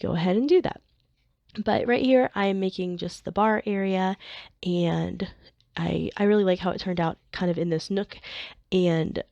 go ahead and do that. But right here, I'm making just the bar area, and I really like how it turned out kind of in this nook, and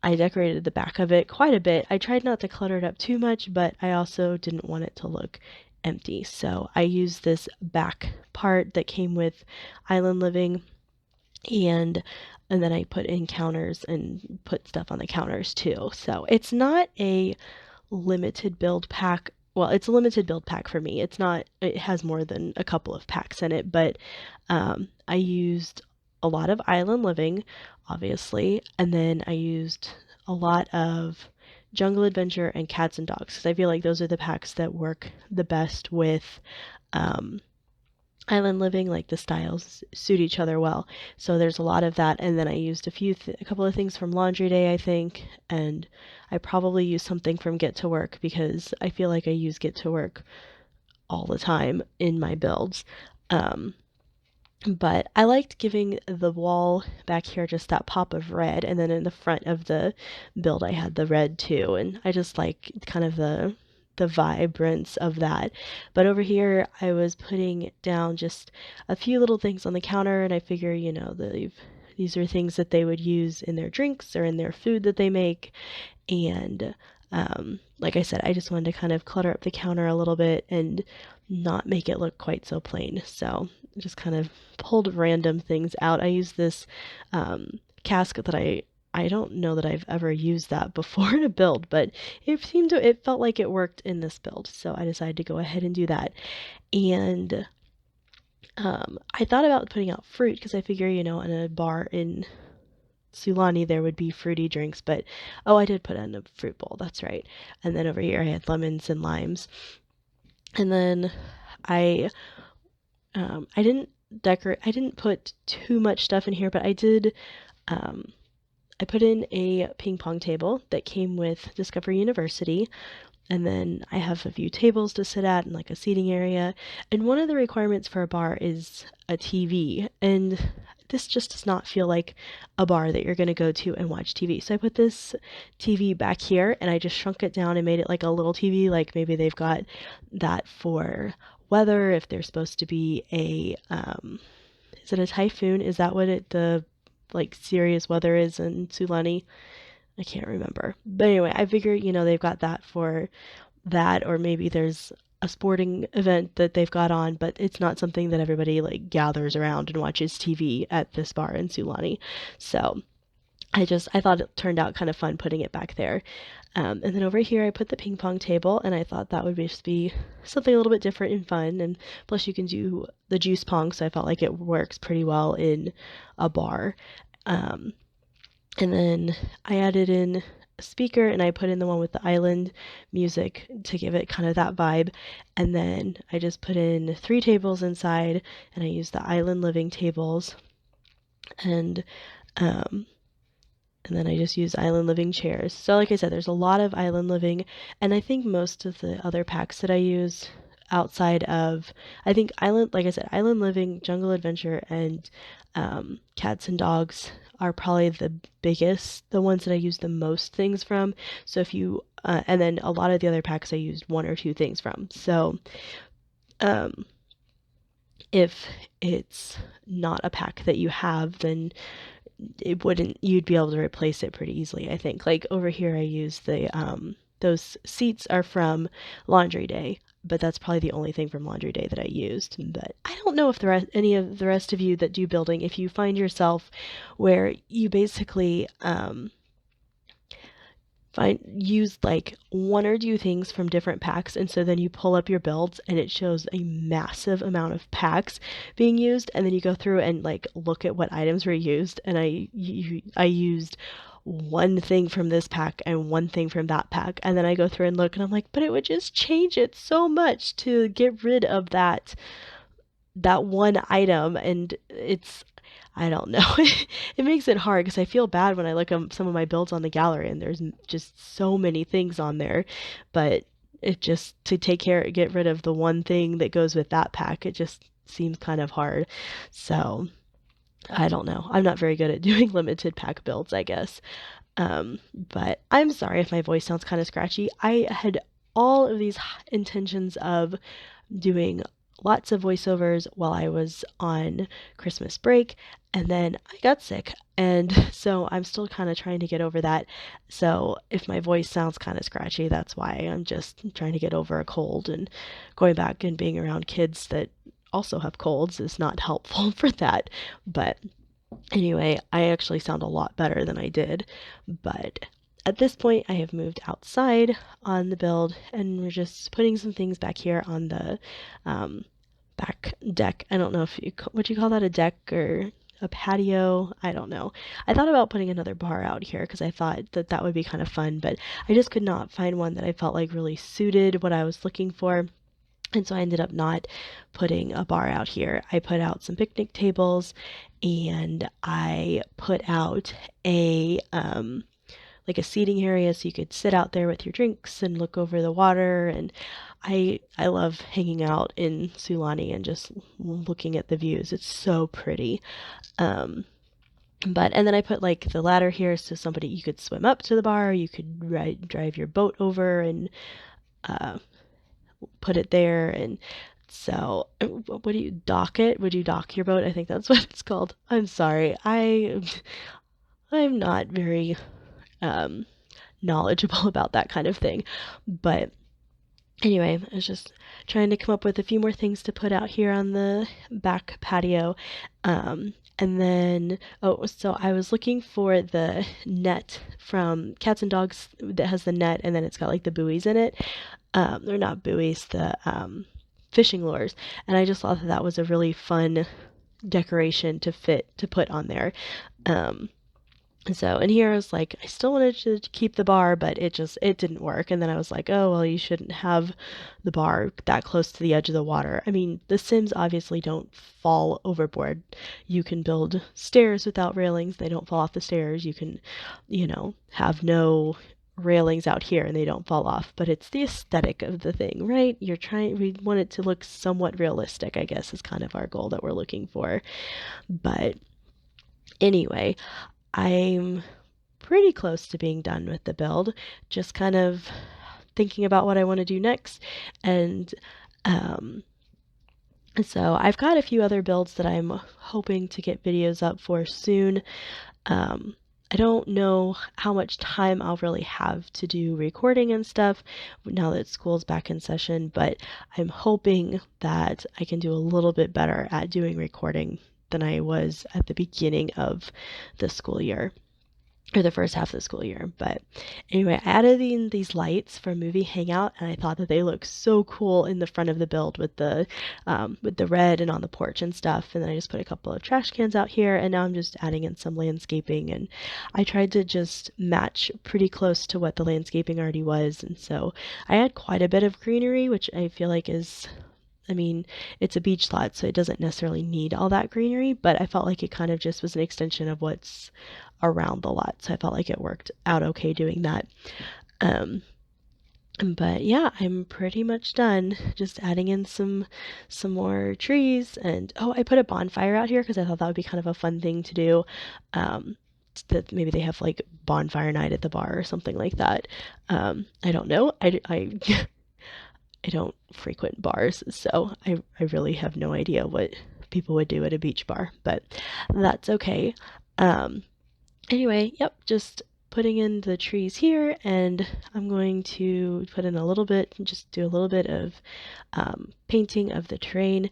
I decorated the back of it quite a bit. I tried not to clutter it up too much, but I also didn't want it to look empty. So I used this back part that came with Island Living, and then I put in counters and put stuff on the counters too. So it's not a limited build pack. Well, it's a limited build pack for me. It's not, it has more than a couple of packs in it, but I used a lot of Island Living, obviously, and then I used a lot of Jungle Adventure and Cats and Dogs, because I feel like those are the packs that work the best with Island Living. Like the styles suit each other well. So there's a lot of that, and then I used a couple of things from Laundry Day, I think, and I probably used something from Get to Work because I feel like I use Get to Work all the time in my builds. But I liked giving the wall back here just that pop of red, and then in the front of the build I had the red too, and I just like kind of the vibrance of that. But over here I was putting down just a few little things on the counter, and I figure, you know, these are things that they would use in their drinks or in their food that they make, and like I said, I just wanted to kind of clutter up the counter a little bit and not make it look quite so plain. So just kind of pulled random things out. I used this cask that I don't know that I've ever used that before in a build, but it felt like it worked in this build, so I decided to go ahead and do that. And I thought about putting out fruit because I figure, you know, in a bar in Sulani there would be fruity drinks, but oh, I did put in a fruit bowl, that's right. And then over here I had lemons and limes. And then I I didn't put too much stuff in here, but I did I put in a ping pong table that came with Discovery University, and then I have a few tables to sit at and like a seating area. And one of the requirements for a bar is a TV, and this just does not feel like a bar that you're going to go to and watch TV. So I put this TV back here, and I just shrunk it down and made it like a little TV, like maybe they've got that for weather if there's supposed to be a is it a typhoon? Is that what the like serious weather is in Sulani? I can't remember. But anyway, I figure, you know, they've got that for that, or maybe there's a sporting event that they've got on, but it's not something that everybody like gathers around and watches TV at this bar in Sulani. So I thought it turned out kind of fun putting it back there. And then over here I put the ping pong table, and I thought that would just be something a little bit different and fun, and plus you can do the juice pong, so I felt like it works pretty well in a bar. And then I added in a speaker, and I put in the one with the island music to give it kind of that vibe. And then I just put in 3 tables inside, and I used the Island Living tables. And then I just used Island Living chairs. So like I said, there's a lot of Island Living, and I think most of the other packs that I use outside of, I think like I said, Island Living, Jungle Adventure, and Cats and Dogs are probably the biggest, the ones that I use the most things from. So if you, and then a lot of the other packs I used 1 or 2 things from. So if it's not a pack that you have, then you'd be able to replace it pretty easily, I think. Like over here I use those seats are from Laundry Day, but that's probably the only thing from Laundry Day that I used. But I don't know if any of the rest of you that do building, if you find yourself where you basically use like 1 or 2 things from different packs, and so then you pull up your builds and it shows a massive amount of packs being used, and then you go through and like look at what items were used, and I used 1 thing from this pack and 1 thing from that pack, and then I go through and look and I'm like, but it would just change it so much to get rid of that 1 item, and I don't know. It makes it hard because I feel bad when I look at some of my builds on the gallery and there's just so many things on there, but it just to get rid of the 1 thing that goes with that pack, it just seems kind of hard. So I don't know. I'm not very good at doing limited pack builds, I guess. But I'm sorry if my voice sounds kind of scratchy. I had all of these intentions of doing lots of voiceovers while I was on Christmas break, and then I got sick, and so I'm still kind of trying to get over that. So if my voice sounds kind of scratchy, that's why. I'm just trying to get over a cold, and going back and being around kids that also have colds is not helpful for that. But anyway, I actually sound a lot better than I did. But at this point, I have moved outside on the build, and we're just putting some things back here on the back deck. I don't know if would you call that a deck or a patio? I don't know. I thought about putting another bar out here because I thought that that would be kind of fun, but I just could not find one that I felt like really suited what I was looking for. And so I ended up not putting a bar out here. I put out some picnic tables, and I put out a like a seating area so you could sit out there with your drinks and look over the water. And I love hanging out in Sulani and just looking at the views. It's so pretty. And then I put like the ladder here so somebody you could swim up to the bar, you could drive your boat over and put it there. And so what do you dock it? Would you dock your boat? I think that's what it's called. I'm sorry. I'm not very knowledgeable about that kind of thing. But anyway, I was just trying to come up with a few more things to put out here on the back patio. And then, so I was looking for the net from Cats and Dogs that has the net, and then it's got like the buoys in it. They're not buoys, the fishing lures. And I just thought that that was a really fun decoration to put on there. And here I was like, I still wanted to keep the bar, but it didn't work. And then I was like, oh, well, you shouldn't have the bar that close to the edge of the water. I mean, the Sims obviously don't fall overboard. You can build stairs without railings. They don't fall off the stairs. You can, have no railings out here and they don't fall off. But it's the aesthetic of the thing, right? We want it to look somewhat realistic, I guess, is kind of our goal that we're looking for. But anyway, I'm pretty close to being done with the build, just kind of thinking about what I want to do next. And so I've got a few other builds that I'm hoping to get videos up for soon. I don't know how much time I'll really have to do recording and stuff now that school's back in session, but I'm hoping that I can do a little bit better at doing recording than I was at the beginning of the school year, or the first half of the school year. But anyway, I added in these lights for Movie Hangout, and I thought that they look so cool in the front of the build with the red and on the porch and stuff. And then I just put a couple of trash cans out here, and now I'm just adding in some landscaping, and I tried to just match pretty close to what the landscaping already was. And so I had quite a bit of greenery, which I feel like it's a beach lot, so it doesn't necessarily need all that greenery, but I felt like it kind of just was an extension of what's around the lot, so I felt like it worked out okay doing that. But yeah, I'm pretty much done. Just adding in some more trees, and I put a bonfire out here because I thought that would be kind of a fun thing to do. That maybe they have like bonfire night at the bar or something like that. I don't know. I don't frequent bars, so I really have no idea what people would do at a beach bar, but that's okay. Anyway, yep, just putting in the trees here, and I'm going to put in just do a little bit of painting of the terrain,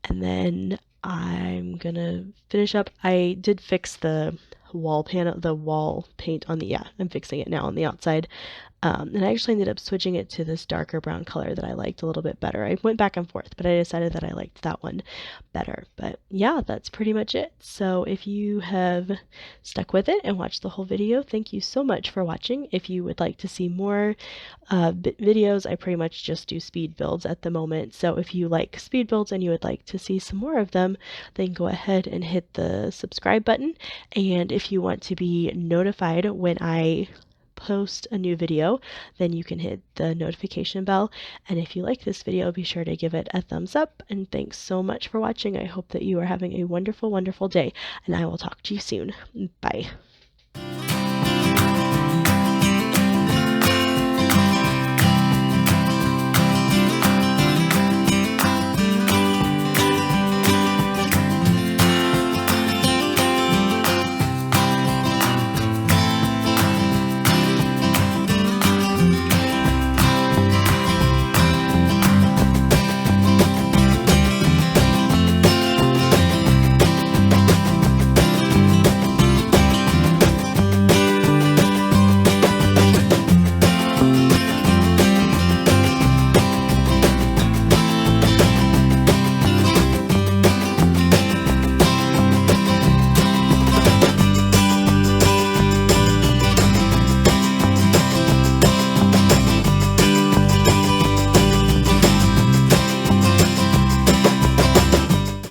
and then I'm gonna finish up. I did fix the wall paint on I'm fixing it now on the outside. And I actually ended up switching it to this darker brown color that I liked a little bit better. I went back and forth, but I decided that I liked that one better. But yeah, that's pretty much it. So if you have stuck with it and watched the whole video, thank you so much for watching. If you would like to see more videos, I pretty much just do speed builds at the moment. So if you like speed builds and you would like to see some more of them, then go ahead and hit the subscribe button. And if you want to be notified when I post a new video, then you can hit the notification bell. And if you like this video, be sure to give it a thumbs up. And thanks so much for watching. I hope that you are having a wonderful, wonderful day, and I will talk to you soon. Bye.